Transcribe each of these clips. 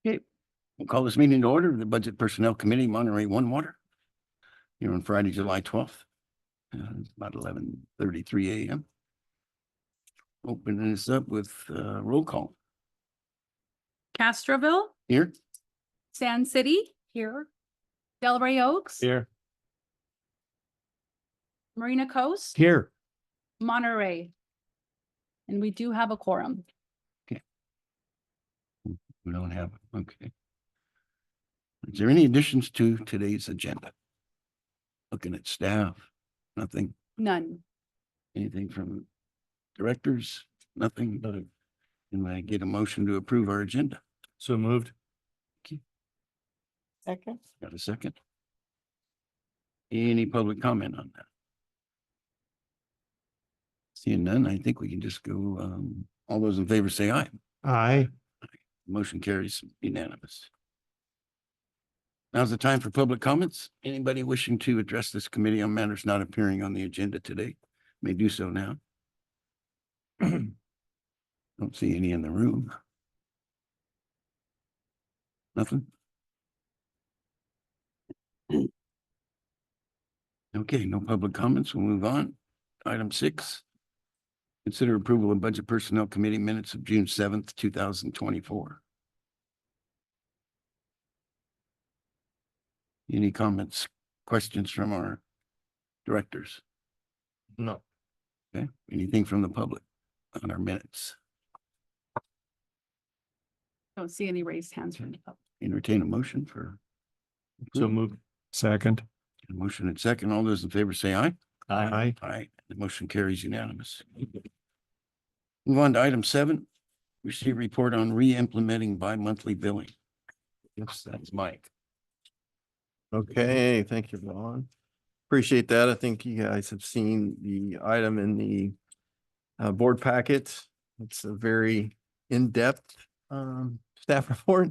Okay, we'll call this meeting to order. The Budget Personnel Committee, Monterey One Water. Here on Friday, July 12th, about 11:33 a.m. Opening this up with roll call. Castroville, Here. Sand City, here. Delray Oaks, Here. Marina Coast, Here. Monterey. And we do have a quorum. We don't have, okay. Is there any additions to today's agenda? Looking at staff, nothing, None. anything from directors, nothing. Can I get a motion to approve our agenda? So moved. Second. Got a second? Any public comment on that? Seeing none, I think we can just go, all those in favor say aye. Aye. Motion carries unanimous. Now's the time for public comments. Anybody wishing to address this committee on matters not appearing on the agenda today may do so now. Don't see any in the room. Nothing? Okay, no public comments. We'll move on. Item 6. Consider approval of Budget Personnel Committee minutes of June 7th, 2024. Any comments, questions from our directors? No. Okay, anything from the public on our minutes? Don't see any raised hands from the public. Entertain a motion for. So moved. Second. A motion and second. All those in favor say aye. Aye. Aye. The motion carries unanimous. Move on to item 7. Receive report on re-implementing bi-monthly billing. Yes, that's Mike. Okay, thank you, Ron. Appreciate that. I think you guys have seen the item in the board packet. It's a very in-depth staff report.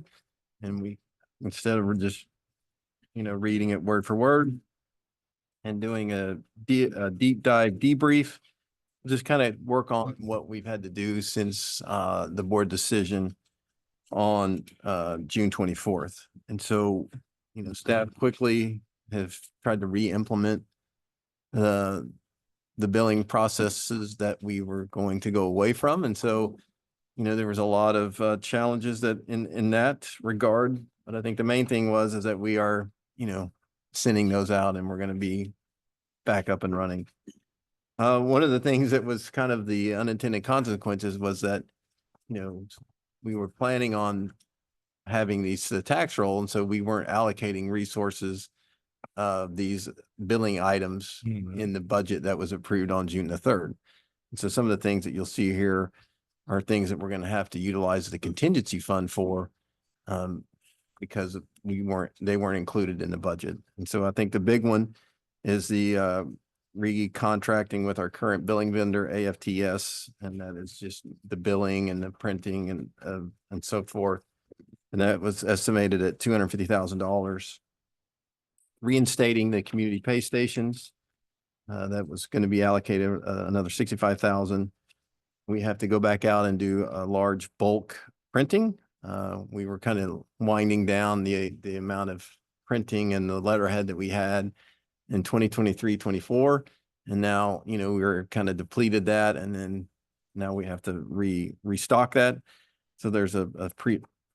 And we, instead of just, reading it word for word and doing a deep dive debrief, just kind of work on what we've had to do since the board decision on June 24th. And so, staff quickly have tried to re-implement the billing processes that we were going to go away from. And so, there was a lot of challenges that in that regard. But I think the main thing is that we are, sending those out and we're going to be back up and running. One of the things that was kind of the unintended consequences was that, we were planning on having these tax roll, and so we weren't allocating resources of these billing items in the budget that was approved on June the 3rd. And so some of the things that you'll see here are things that we're going to have to utilize the contingency fund for, because they weren't included in the budget. And so I think the big one is the re-contracting with our current billing vendor, AFTS, and that is just the billing and the printing and so forth. And that was estimated at $250,000. Reinstating the community pay stations, that was going to be allocated another $65,000. We have to go back out and do a large bulk printing. We were kind of winding down the amount of printing and the letterhead that we had in 2023-24. And now, we were kind of depleted that. And then now we have to restock that. So there's a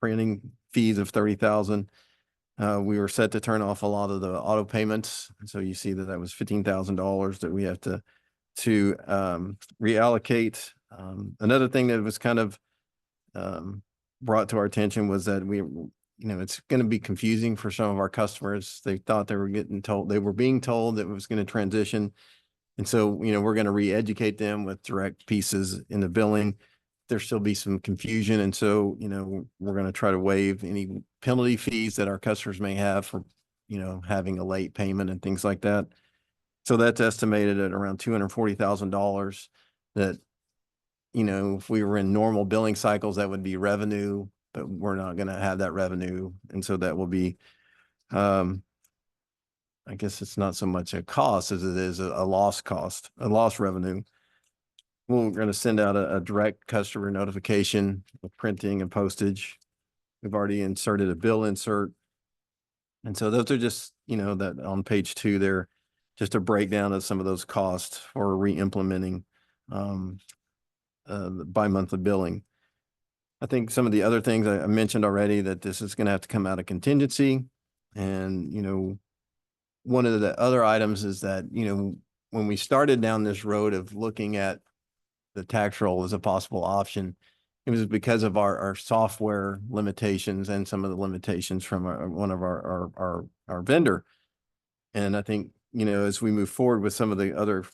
printing fees of $30,000. We were set to turn off a lot of the auto payments. So you see that was $15,000 that we have to reallocate. Another thing that was kind of brought to our attention was that it's going to be confusing for some of our customers. They thought they were being told that it was going to transition. And so, we're going to re-educate them with direct pieces in the billing. There still be some confusion. And so, we're going to try to waive any penalty fees that our customers may have for, having a late payment and things like that. So that's estimated at around $240,000 that, if we were in normal billing cycles, that would be revenue, but we're not going to have that revenue. And so that will be, I guess it's not so much a cost as it is a lost revenue. We're going to send out a direct customer notification with printing and postage. We've already inserted a bill insert. And so those are just, that on page 2 there, just a breakdown of some of those costs for re-implementing the bi-monthly billing. I think some of the other things I mentioned already, that this is going to have to come out of contingency. And, one of the other items is that, when we started down this road of looking at the tax roll as a possible option, it was because of our software limitations and some of the limitations from one of our vendor. And I think, as we move forward with some of the other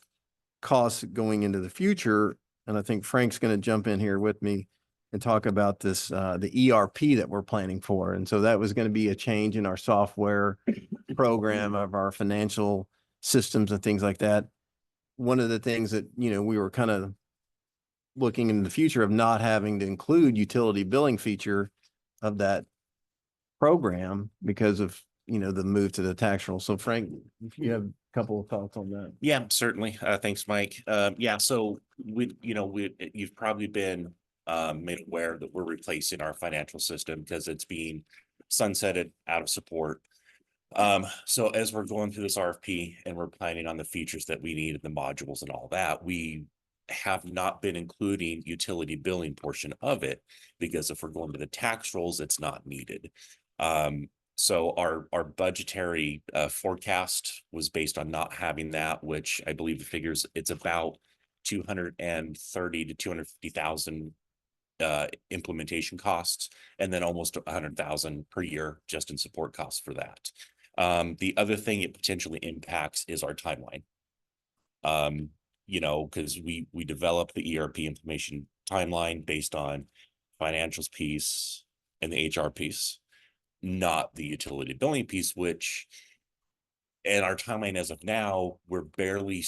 costs going into the future, and I think Frank's going to jump in here with me and talk about this, the ERP that we're planning for. And so that was going to be a change in our software program of our financial systems and things like that. One of the things that, we were kind of looking in the future of not having to include utility billing feature of that program because of, the move to the tax roll. So Frank, if you have a couple of thoughts on that. Yeah, certainly. Thanks, Mike. Yeah, so you've probably been made aware that we're replacing our financial system because it's being sunsetted, out of support. So as we're going through this RFP and we're planning on the features that we need in the modules and all that, we have not been including utility billing portion of it because if we're going to the tax rolls, it's not needed. So our budgetary forecast was based on not having that, which I believe the figures, it's about 230 to 250,000 implementation costs, and then almost 100,000 per year just in support costs for that. The other thing it potentially impacts is our timeline. Because we develop the ERP information timeline based on financials piece and the HR piece, not the utility billing piece, which, and our timeline as of now, we're barely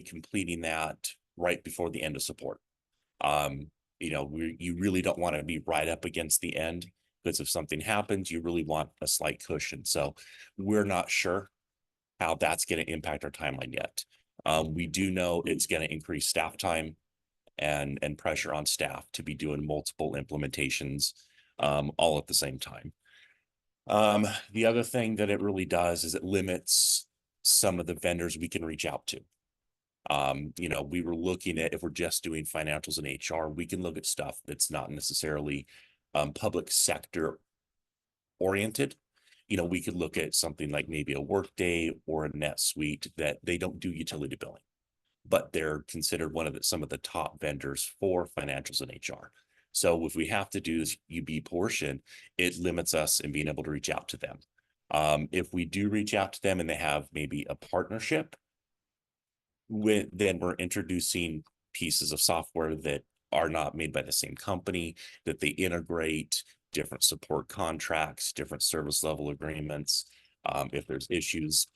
completing that right before the end of support. You really don't want to be right up against the end, because if something happens, you really want a slight cushion. So we're not sure how that's going to impact our timeline yet. We do know it's going to increase staff time and pressure on staff to be doing multiple implementations all at the same time. The other thing that it really does is it limits some of the vendors we can reach out to. We were looking at, if we're just doing financials and HR, we can look at stuff that's not necessarily public sector oriented. We could look at something like maybe a Workday or a NetSuite that they don't do utility billing, but they're considered some of the top vendors for financials and HR. So if we have to do this UB portion, it limits us in being able to reach out to them. If we do reach out to them and they have maybe a partnership, then we're introducing pieces of software that are not made by the same company, that they integrate different support contracts, different service level agreements. If there's issues,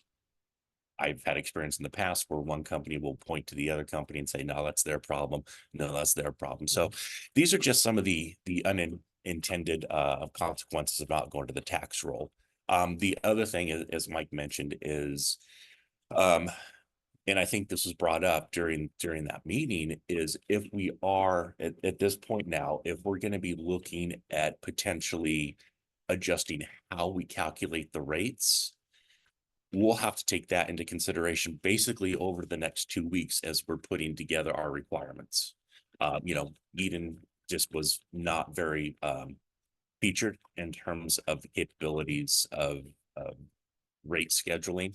I've had experience in the past where one company will point to the other company and say, no, that's their problem. No, that's their problem. So these are just some of the unintended consequences of not going to the tax roll. The other thing, as Mike mentioned, is, and I think this was brought up during that meeting, is if we are at this point now, if we're going to be looking at potentially adjusting how we calculate the rates, we'll have to take that into consideration basically over the next 2 weeks as we're putting together our requirements. Eden just was not very featured in terms of the capabilities of rate scheduling.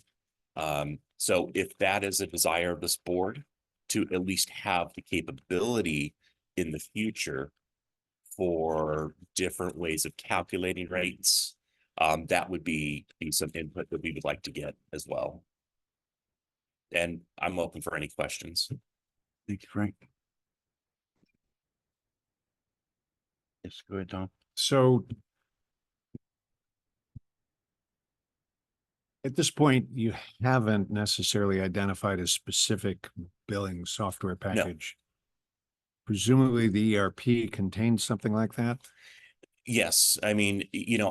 So if that is a desire of this board to at least have the capability in the future for different ways of calculating rates, that would be some input that we would like to get as well. And I'm open for any questions. Thank you, Frank. Yes, go ahead, Tom. So at this point, you haven't necessarily identified a specific billing software package. Presumably the ERP contains something like that. Yes, I mean,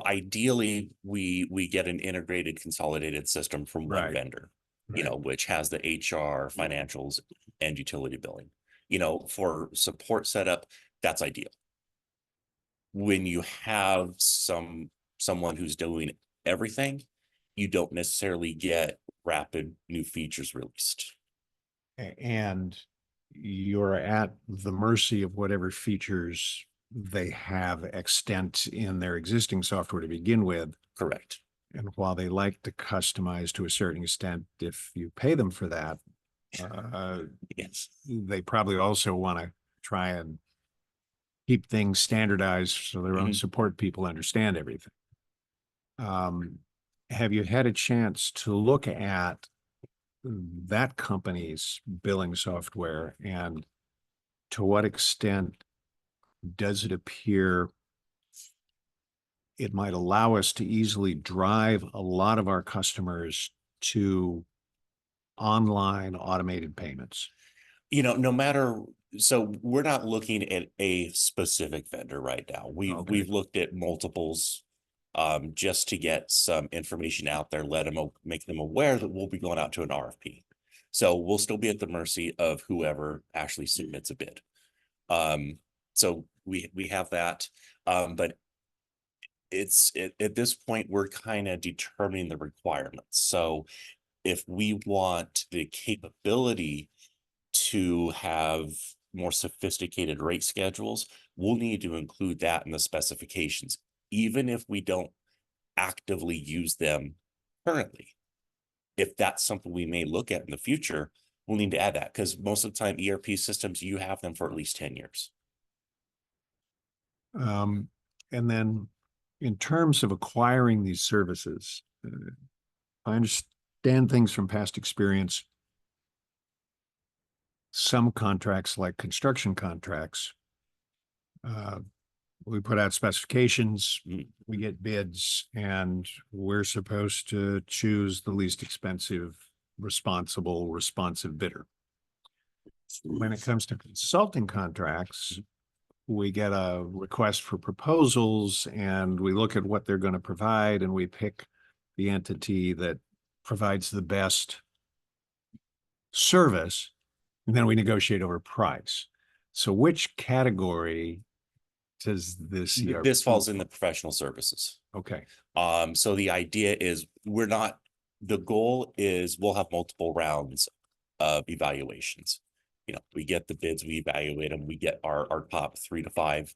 ideally we get an integrated consolidated system from one Right. vendor, which has the HR, financials, and utility billing. For support setup, that's ideal. When you have someone who's doing everything, you don't necessarily get rapid new features released. And you're at the mercy of whatever features they have extent in their existing software to begin with. Correct. And while they like to customize to a certain extent, if you pay them for that, Yes. they probably also want to try and keep things standardized so their own Mhm. support people understand everything. Have you had a chance to look at that company's billing software, and to what extent does it appear it might allow us to easily drive a lot of our customers to online automated payments? No matter, so we're not looking at a specific vendor right now. Okay. We've looked at multiples just to get some information out there, make them aware that we'll be going out to an RFP. So we'll still be at the mercy of whoever actually submits a bid. So we have that, but at this point, we're kind of determining the requirements. So if we want the capability to have more sophisticated rate schedules, we'll need to include that in the specifications, even if we don't actively use them currently. If that's something we may look at in the future, we'll need to add that, because most of the time ERP systems, you have them for at least 10 years. And then in terms of acquiring these services, I understand things from past experience. Some contracts, like construction contracts, we put out specifications, we get bids, and we're supposed to choose the least expensive, responsive bidder. When it comes to consulting contracts, we get a request for proposals and we look at what they're going to provide and we pick the entity that provides the best service, and then we negotiate over price. So which category does this? This falls in the professional services. Okay. So the idea is the goal is we'll have multiple rounds of evaluations. We get the bids, we evaluate them, we get our top 3 to 5,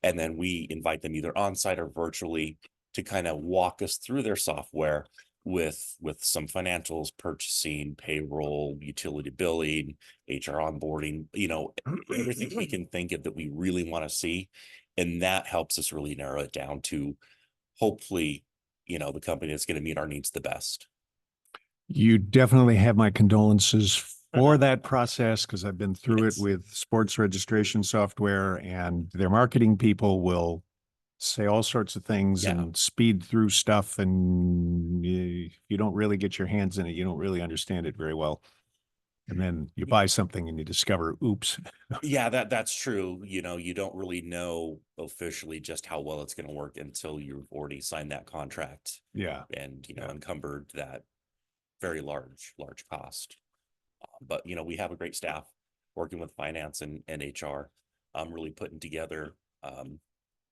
and then we invite them either on site or virtually to kind of walk us through their software with some financials, purchasing, payroll, utility billing, HR onboarding, everything we can think of that we really want to see. And that helps us really narrow it down to hopefully, the company that's going to meet our needs the best. You definitely have my condolences for that process, because I've been through it Yes. with sports registration software, and their marketing people will say all sorts of things Yeah. and speed through stuff, and you don't really get your hands in it. You don't really understand it very well. And then you buy something and you discover, oops. Yeah, that's true. You don't really know officially just how well it's going to work until you've already signed that contract Yeah. and, Yeah. encumbered that very large cost. But, we have a great staff working with finance and HR, really putting together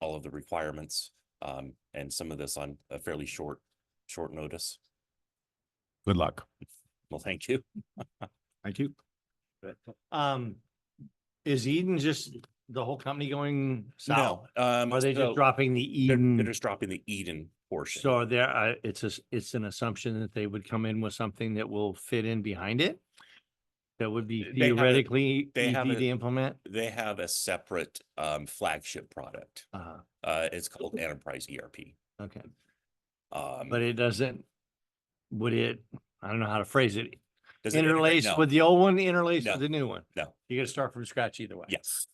all of the requirements and some of this on a fairly short notice. Good luck. Well, thank you. Thank you. Is Eden just the whole company going south? No, Or are they so just dropping the they're Eden? just dropping the Eden portion. So there, it's an assumption that they would come in with something that will fit in behind it? That would be They have a- theoretically they have easy a- to implement? They have a separate flagship product. It's called Enterprise ERP. Okay, Um, but it doesn't, I don't know how to phrase it, does it integrate? interlace No. with the old one, interlace No. with the new one? No. You gotta start from scratch either way? Yes.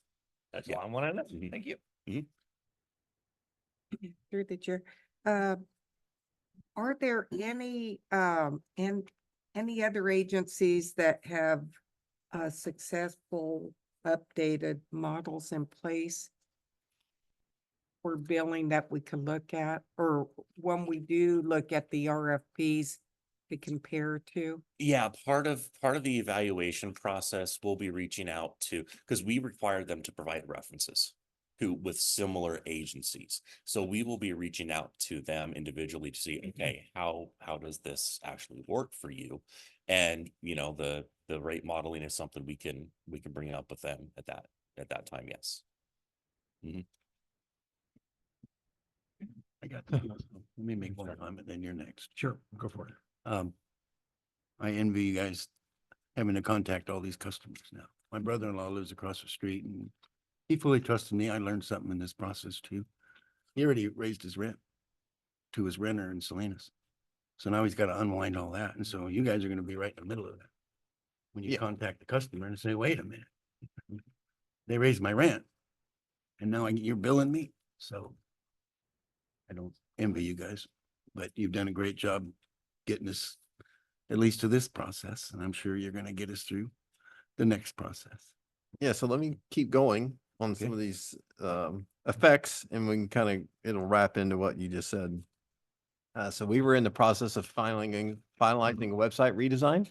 That's Yeah. all I want to know. Mhm. Thank you. Through the chair. Are there any other agencies that have successful updated models in place for billing that we can look at, or when we do look at the RFPs to compare to? Yeah, part of the evaluation process, we'll be reaching out to, because we require them to provide references. who with similar agencies. So we will be reaching out to them individually to see, okay, how does this actually work for you? And the rate modeling is something we can bring up with them at that time. Yes. I got that. Let me make one comment, then you're next. Sure, go for it. I envy you guys having to contact all these customers now. My brother-in-law lives across the street and he fully trusted me. I learned something in this process too. He already raised his rent to his renter in Salinas. So now he's got to unwind all that. And so you guys are going to be right in the middle of that. When you Yeah. contact the customer and say, wait a minute, they raised my rent and now you're billing me. So I don't envy you guys, but you've done a great job getting us at least to this process. And I'm sure you're going to get us through the next process. Yeah, so let me keep going on some Okay. of these effects and we can kind of, it'll wrap into what you just said. So we were in the process of finalizing a website redesign.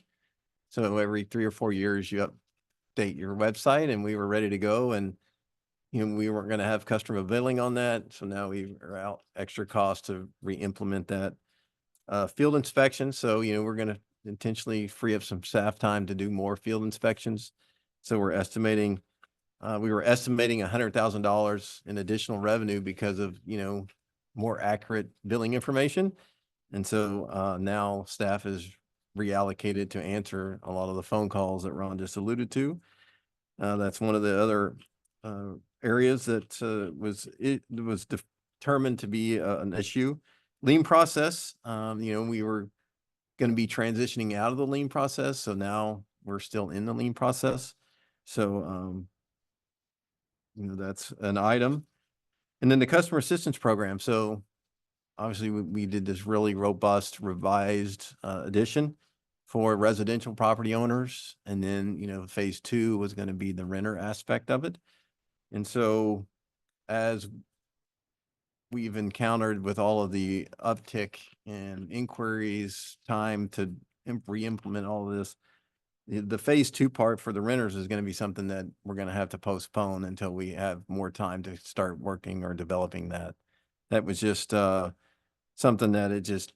So every 3 or 4 years, you update your website and we were ready to go. And, we weren't going to have customer billing on that. So now we are out extra cost to re-implement that. Field inspection. So, we're going to intentionally free up some staff time to do more field inspections. So we were estimating $100,000 in additional revenue because of, more accurate billing information. And so now staff is reallocated to answer a lot of the phone calls that Ron just alluded to. That's one of the other areas that was determined to be an issue. Lean process, we were going to be transitioning out of the lean process. So now we're still in the lean process. So, that's an item. And then the customer assistance program. So obviously we did this really robust revised edition for residential property owners. And then, phase 2 was going to be the renter aspect of it. And so as we've encountered with all of the uptick in inquiries, time to re-implement all of this, the phase 2 part for the renters is going to be something that we're going to have to postpone until we have more time to start working or developing that. That was just something that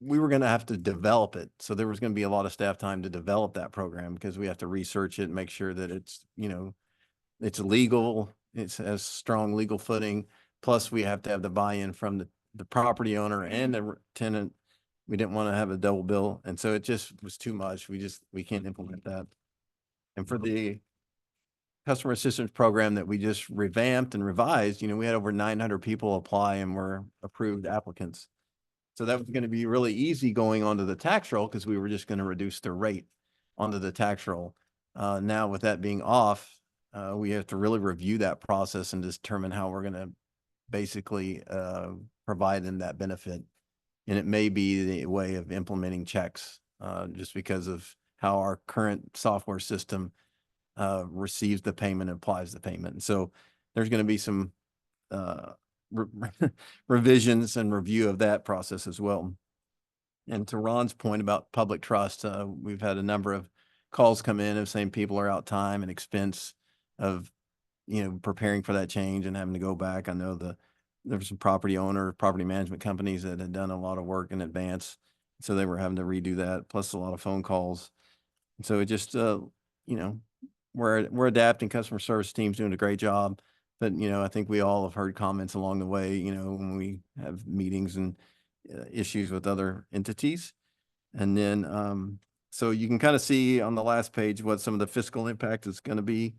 we were going to have to develop it. So there was going to be a lot of staff time to develop that program because we have to research it and make sure that it's, it's legal, it has strong legal footing. Plus we have to have the buy-in from the property owner and the tenant. We didn't want to have a double bill. And so it just was too much. We can't implement that. And for the customer assistance program that we just revamped and revised, we had over 900 people apply and were approved applicants. So that was going to be really easy going onto the tax roll because we were just going to reduce the rate onto the tax roll. Now with that being off, we have to really review that process and determine how we're going to basically provide them that benefit. And it may be the way of implementing checks just because of how our current software system receives the payment and applies the payment. And so there's going to be some revisions and review of that process as well. And to Ron's point about public trust, we've had a number of calls come in of saying people are out time and expense of, preparing for that change and having to go back. I know there were some property management companies that had done a lot of work in advance. So they were having to redo that, plus a lot of phone calls. And so it just, we're adapting. Customer service team's doing a great job. But, I think we all have heard comments along the way, when we have meetings and issues with other entities. And then, so you can kind of see on the last page what some of the fiscal impact is going to be,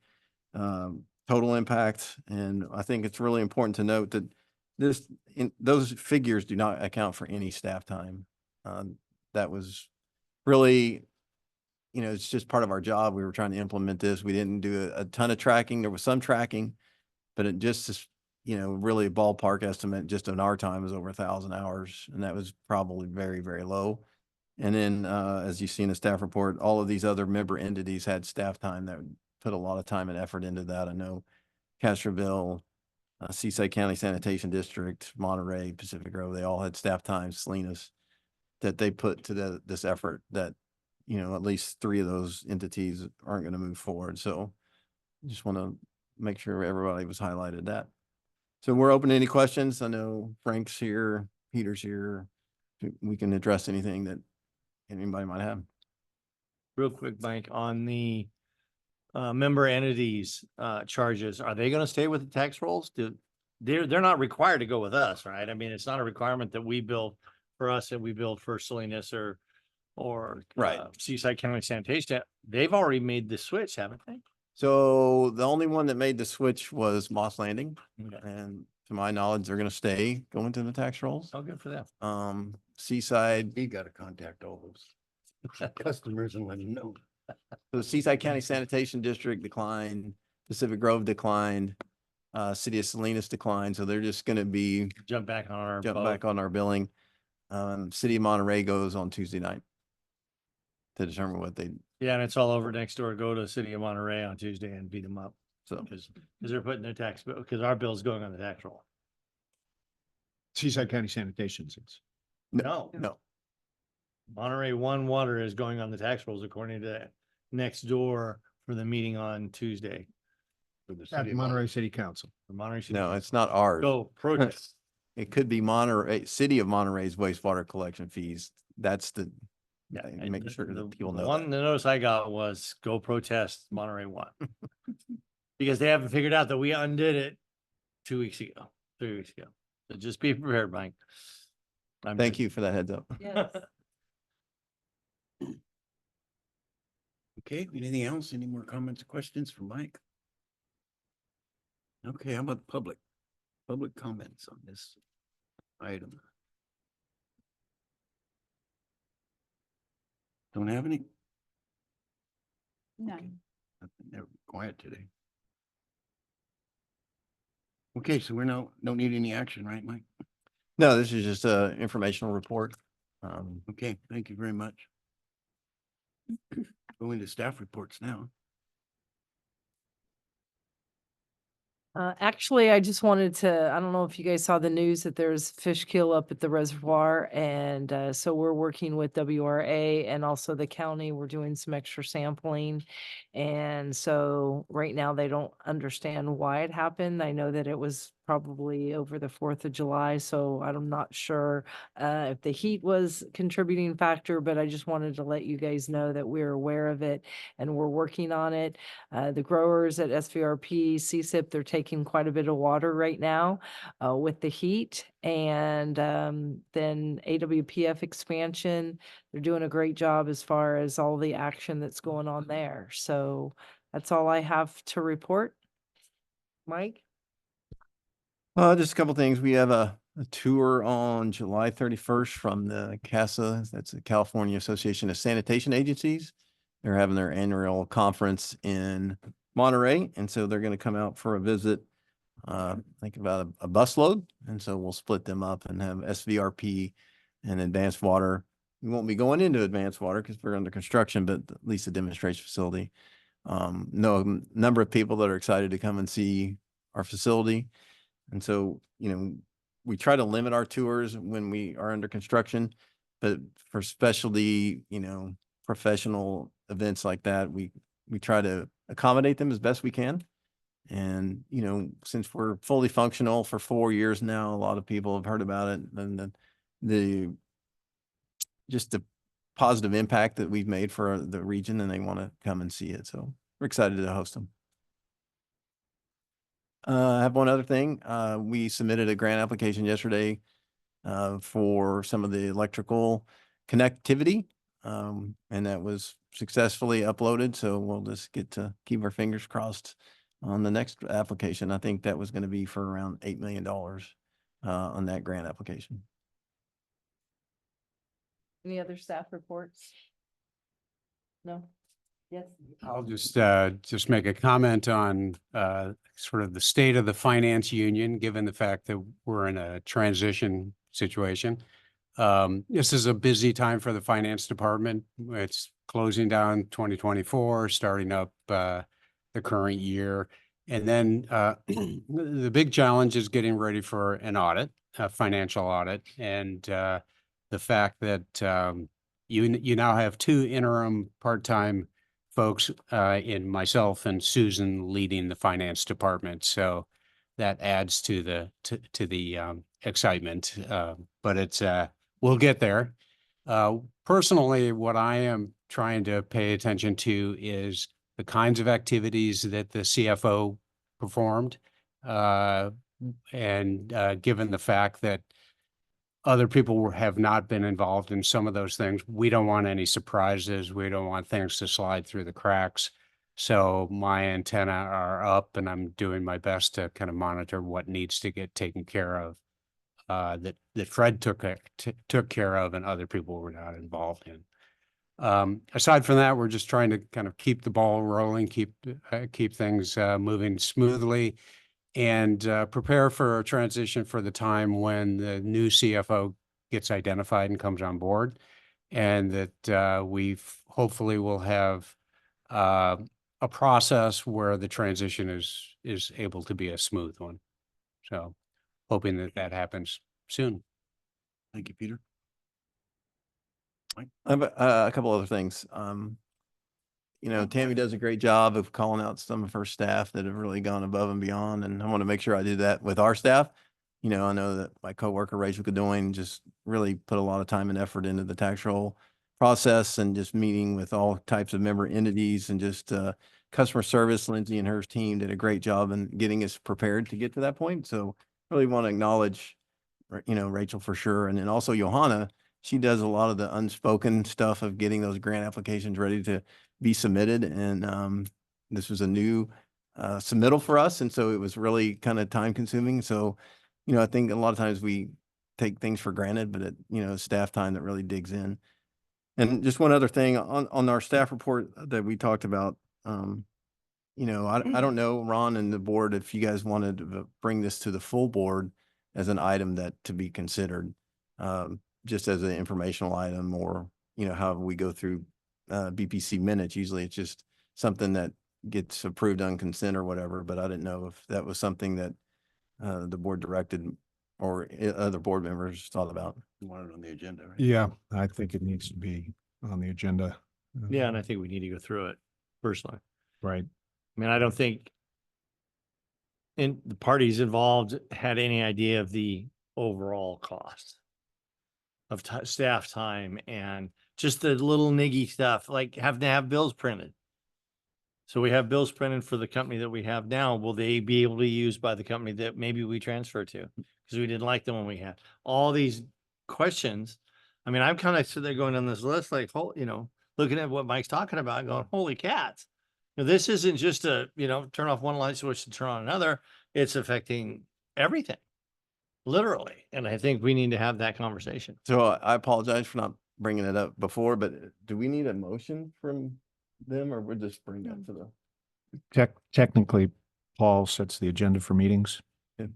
total impact. And I think it's really important to note that those figures do not account for any staff time. That was really, it's just part of our job. We were trying to implement this. We didn't do a ton of tracking. There was some tracking, but it just is, really a ballpark estimate just in our time was over 1,000 hours. And that was probably very, very low. And then, as you see in the staff report, all of these other member entities had staff time that would put a lot of time and effort into that. I know Castroville, Seaside County Sanitation District, Monterey, Pacific Grove, they all had staff time, Salinas, that they put to this effort that, at least 3 of those entities aren't going to move forward. So I just want to make sure everybody was highlighted that. So we're open to any questions. I know Frank's here, Peter's here. We can address anything that anybody might have. Real quick, Mike, on the member entities charges, are they gonna stay with the tax rolls? They're not required to go with us, right? I mean, it's not a requirement that we bill for us and we bill for Salinas or Right. Seaside County Sanitation. They've already made the switch, haven't they? So the only one that made the switch was Moss Landing. Okay. And to my knowledge, they're gonna stay going to the tax rolls. Oh, good for them. Seaside, You gotta contact all those customers and let them know. the Seaside County Sanitation District declined, Pacific Grove declined, City of Salinas declined, so they're just gonna be Jump back on our jump boat. back on our billing. City of Monterey goes on Tuesday night to determine what they, Yeah, and it's all over next door. Go to the city of Monterey on Tuesday and beat them up. so. Because they're putting their tax bill, because our bill's going on the tax roll. Seaside County Sanitation since. No. No, Monterey One Water is going on the tax rolls according to next door for the meeting on Tuesday. At Monterey City Council. For Monterey City no, Council. it's not ours. Go protest. It could be Monterey, City of Monterey's wastewater collection fees. That's the, Yeah, make the- sure that the- people the know one, that. the notice I got was go protest Monterey One. Because they haven't figured out that we undid it 2 weeks ago, 3 weeks ago. So just be prepared, Mike. Thank you for that heads up. Yes. Okay, anything else? Any more comments, or questions for Mike? Okay, how about the public? Public comments on this item? Don't have any? No. They're quiet today. Okay, so we're no, don't need any action, right, Mike? No, this is just a informational report. Okay, thank you very much. Go into staff reports now. Actually, I just wanted to, I don't know if you guys saw the news that there's fish kill up at the reservoir. And so we're working with WRA and also the county. We're doing some extra sampling. And so right now they don't understand why it happened. I know that it was probably over the 4th of July. So I'm not sure if the heat was a contributing factor, but I just wanted to let you guys know that we're aware of it and we're working on it. The growers at SVRP, CSIP, they're taking quite a bit of water right now with the heat. And then AWPF expansion, they're doing a great job as far as all the action that's going on there. So that's all I have to report. Mike? Just a couple things. We have a tour on July 31st from the CASA, that's the California Association of Sanitation Agencies. They're having their annual conference in Monterey, and so they're going to come out for a visit. Think about a busload, and so we'll split them up and have SVRP and Advanced Water. We won't be going into Advanced Water because we're under construction, but at least a demonstration facility. Know a number of people that are excited to come and see our facility. And so, we try to limit our tours when we are under construction, but for specialty, professional events like that, we try to accommodate them as best we can. And, since we're fully functional for 4 years now, a lot of people have heard about it and just the positive impact that we've made for the region, and they want to come and see it. So we're excited to host them. I have one other thing. We submitted a grant application yesterday for some of the electrical connectivity. And that was successfully uploaded. So we'll just get to keep our fingers crossed on the next application. I think that was going to be for around $8 million on that grant application. Any other staff reports? No? Yes. I'll just make a comment on sort of the state of the finance union, given the fact that we're in a transition situation. This is a busy time for the finance department. It's closing down 2024, starting up the current year. And then the big challenge is getting ready for an audit, a financial audit. And the fact that you now have 2 interim part-time folks, in myself and Susan leading the finance department. So that adds to the excitement. But it's, we'll get there. Personally, what I am trying to pay attention to is the kinds of activities that the CFO performed. And given the fact that other people have not been involved in some of those things, we don't want any surprises. We don't want things to slide through the cracks. So my antenna are up and I'm doing my best to kind of monitor what needs to get taken care of. That Fred took care of and other people were not involved in. Aside from that, we're just trying to kind of keep the ball rolling, keep things moving smoothly, and prepare for a transition for the time when the new CFO gets identified and comes on board, and that we hopefully will have a process where the transition is able to be a smooth one. So hoping that happens soon. Thank you, Peter. I have a couple other things. Tammy does a great job of calling out some of her staff that have really gone above and beyond, and I want to make sure I do that with our staff. I know that my coworker Rachel Godoyne just really put a lot of time and effort into the tax roll process and just meeting with all types of member entities and just customer service. Lindsay and her team did a great job in getting us prepared to get to that point. So really want to acknowledge, Rachel for sure. And then also Johanna, she does a lot of the unspoken stuff of getting those grant applications ready to be submitted. And this was a new submittal for us. And so it was really kind of time consuming. So, I think a lot of times we take things for granted, but staff time that really digs in. And just one other thing on our staff report that we talked about, I don't know, Ron and the board, if you guys wanted to bring this to the full board as an item that to be considered, just as an informational item, or, how we go through BPC minutes. Usually it's just something that gets approved on consent or whatever, but I didn't know if that was something that the board directed or other board members thought about. You want it on the agenda, right? Yeah, I think it needs to be on the agenda. Yeah, and I think we need to go through it personally. Right. I mean, I don't think the parties involved had any idea of the overall cost of staff time and just the little niggy stuff, like having to have bills printed. So we have bills printed for the company that we have now. Will they be able to be used by the company that maybe we transfer to? Because we didn't like the one we had. All these questions. I mean, I'm kind of sitting there going on this list, like, looking at what Mike's talking about and going, holy cats. This isn't just a, turn off one light switch and turn on another. It's affecting everything, literally. And I think we need to have that conversation. So I apologize for not bringing it up before, but do we need a motion from them, or we'll just bring that to the? Technically, Paul sets the agenda for meetings. Yeah.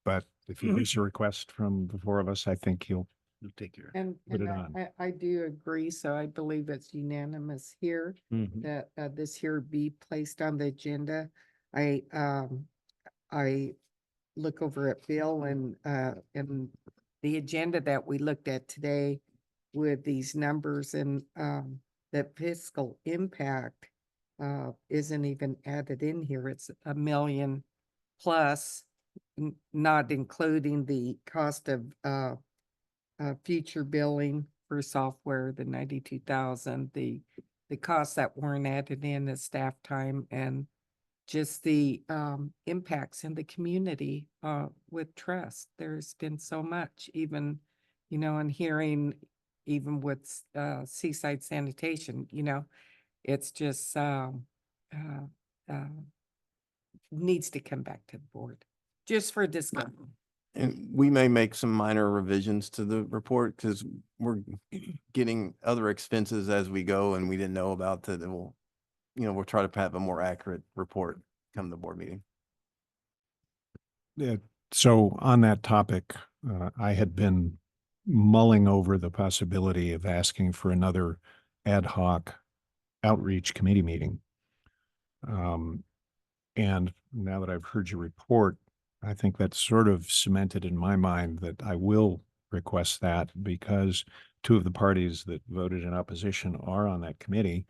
But if he makes a request from the four of us, I think he'll Take care. And, Put and it on. I do agree. So I believe it's unanimous here that this here be placed on the agenda. I look over at Bill and the agenda that we looked at today with these numbers, and that fiscal impact isn't even added in here. It's $1 million plus, not including the cost of future billing for software, the 92,000, the costs that weren't added in as staff time, and just the impacts in the community with trust. There's been so much, even, and hearing even with Seaside Sanitation, it's just needs to come back to the board just for discussion. And we may make some minor revisions to the report because we're getting other expenses as we go, and we didn't know about that. We'll try to have a more accurate report come the board meeting. Yeah. So on that topic, I had been mulling over the possibility of asking for another ad hoc outreach committee meeting. And now that I've heard your report, I think that's sort of cemented in my mind that I will request that, because two of the parties that voted in opposition are on that committee.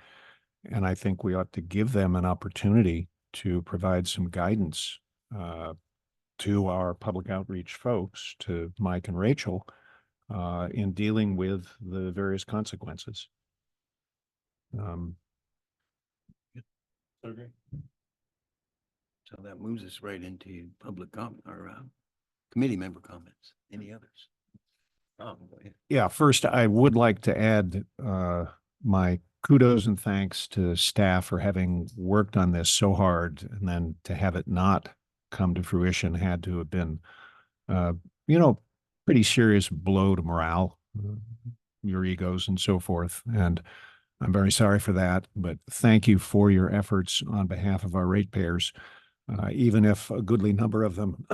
And I think we ought to give them an opportunity to provide some guidance to our public outreach folks, to Mike and Rachel, in dealing with the various consequences. So that moves us right into public comment or committee member comments. Any others? Go ahead. Yeah, first, I would like to add my kudos and thanks to staff for having worked on this so hard, and then to have it not come to fruition had to have been, you know, pretty serious blow to morale, your egos and so forth. And I'm very sorry for that, but thank you for your efforts on behalf of our ratepayers, even if a goodly number of them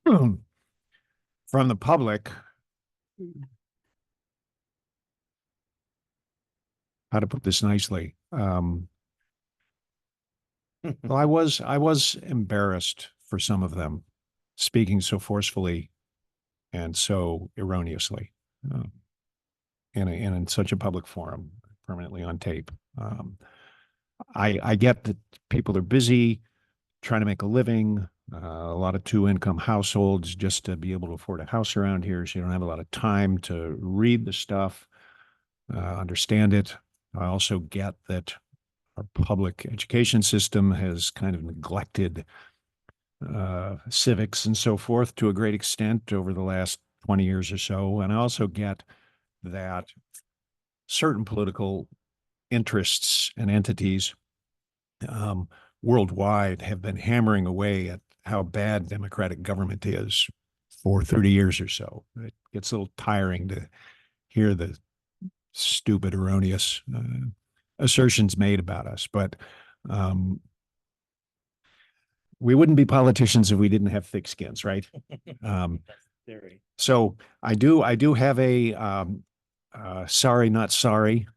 from the public, how to put this nicely. Well, I was embarrassed for some of them speaking so forcefully and so erroneously, in such a public forum, permanently on tape. I get that people are busy trying to make a living, a lot of two-income households just to be able to afford a house around here. So you don't have a lot of time to read the stuff, understand it. I also get that our public education system has kind of neglected civics and so forth to a great extent over the last 20 years or so. And I also get that certain political interests and entities worldwide have been hammering away at how bad democratic government is for 30 years or so. It gets a little tiring to hear the stupid, erroneous assertions made about us. But we wouldn't be politicians if we didn't have thick skins, right? So I do have a sorry, not sorry.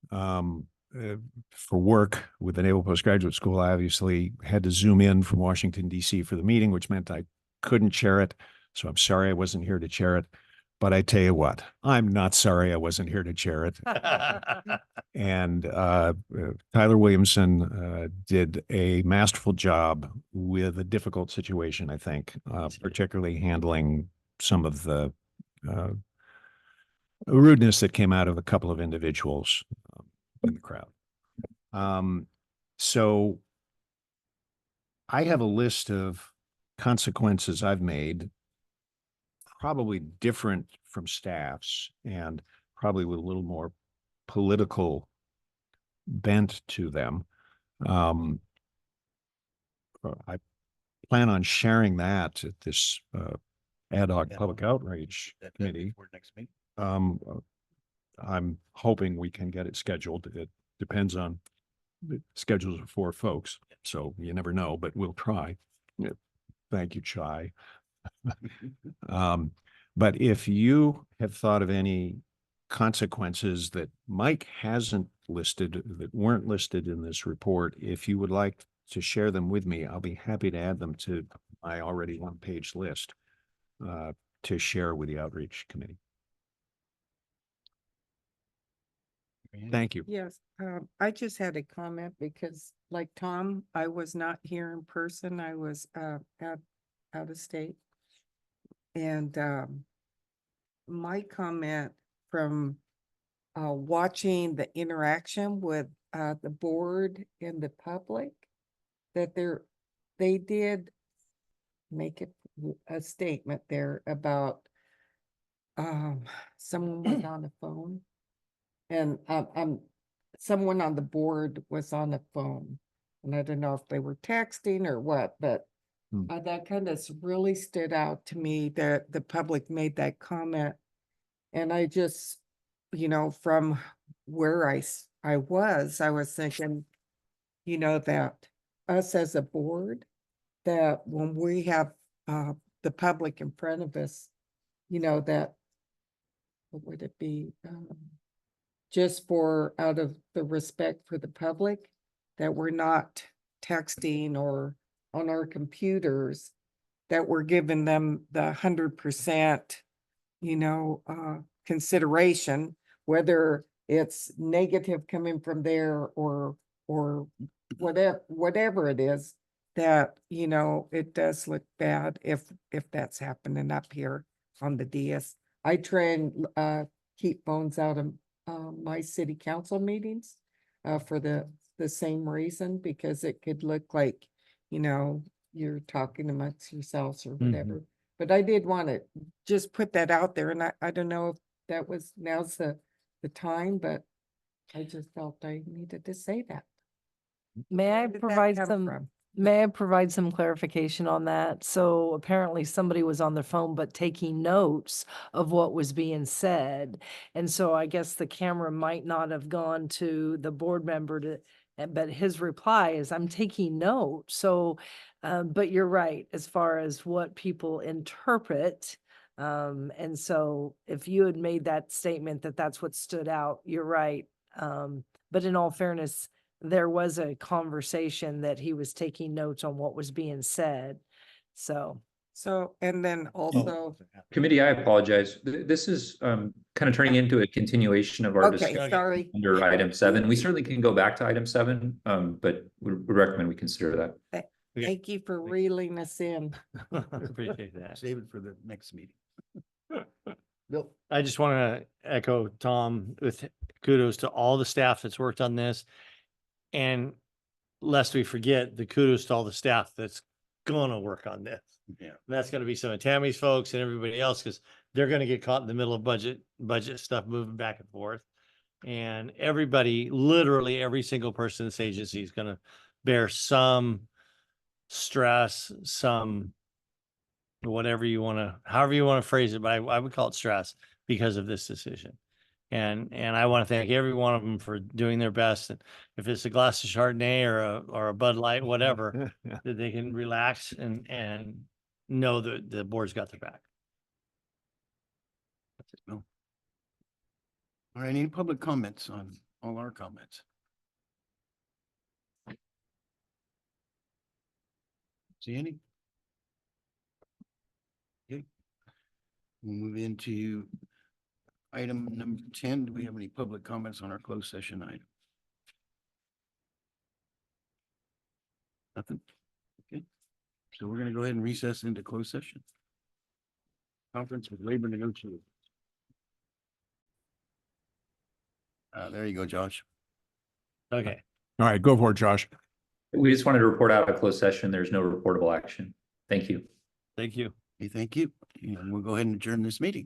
For work with the Naval Postgraduate School, I obviously had to zoom in from Washington, D.C. for the meeting, which meant I couldn't chair it. So I'm sorry I wasn't here to chair it. But I tell you what, I'm not sorry I wasn't here to chair it. And Tyler Williamson did a masterful job with a difficult situation, I think, particularly handling some of the rudeness that came out of a couple of individuals in the crowd. So I have a list of consequences I've made, probably different from staff's and probably with a little more political bent to them. I plan on sharing that at this ad hoc public outreach committee. Next meeting. I'm hoping we can get it scheduled. It depends on the schedules of 4 folks, so you never know, but we'll try. Yeah. Thank you, Chai. But if you have thought of any consequences that Mike hasn't listed, that weren't listed in this report, if you would like to share them with me, I'll be happy to add them to my already 1-page list to share with the outreach committee. Thank you. Yes, I just had a comment because like Tom, I was not here in person. I was out of state. And my comment from watching the interaction with the board and the public, that they did make a statement there about someone was on the phone. And someone on the board was on the phone, and I don't know if they were texting or what, but that kind of really stood out to me that the public made that comment. And I just, from where I was thinking, that us as a board, that when we have the public in front of us, that, what would it be? Just for out of the respect for the public, that we're not texting or on our computers, that we're giving them the 100%, consideration, whether it's negative coming from there or whatever it is, that, you know, it does look bad if that's happening up here on the DS. I try and keep phones out of my city council meetings for the same reason, because it could look like, you know, you're talking amongst yourselves or whatever. But I did want to just put that out there, and I don't know if that was, now's the time, but I just felt I needed to say that. May I Where did that provide come some? from? May I provide some clarification on that? So apparently somebody was on their phone, but taking notes of what was being said. And so I guess the camera might not have gone to the board member but his reply is, I'm taking notes. So, but you're right, as far as what people interpret. And so if you had made that statement that that's what stood out, you're right. But in all fairness, there was a conversation that he was taking notes on what was being said. So, And then also, Committee, I apologize. This is kind of turning into a continuation of our okay, discussion sorry. under item 7. We certainly can go back to item 7, but we would recommend we consider that. Okay. Thank you for reeling us in. Appreciate that. Save it for the next meeting. Bill? I just want to echo Tom with kudos to all the staff that's worked on this. And lest we forget, the kudos to all the staff that's gonna work on this. Yeah. And that's gonna be some of Tammy's folks and everybody else, because they're gonna get caught in the middle of budget stuff moving back and forth. And everybody, literally every single person in this agency is gonna bear some stress, some whatever you want to, however you want to phrase it, but I would call it stress because of this decision. And I want to thank every one of them for doing their best. And if it's a glass of Chardonnay or a Bud Light, whatever, that they can relax and know that the board's got their back. All right, any public comments on all our comments? See any? Okay. We'll move into item number 10. Do we have any public comments on our closed session item? Nothing? Okay. So we're going to go ahead and recess into closed session. Conference with labor negotiators. There you go, Josh. Okay. All right, go for it, Josh. We just wanted to report out a closed session. There's no reportable action. Thank you. Thank you. Okay, thank you. And we'll go ahead and adjourn this meeting.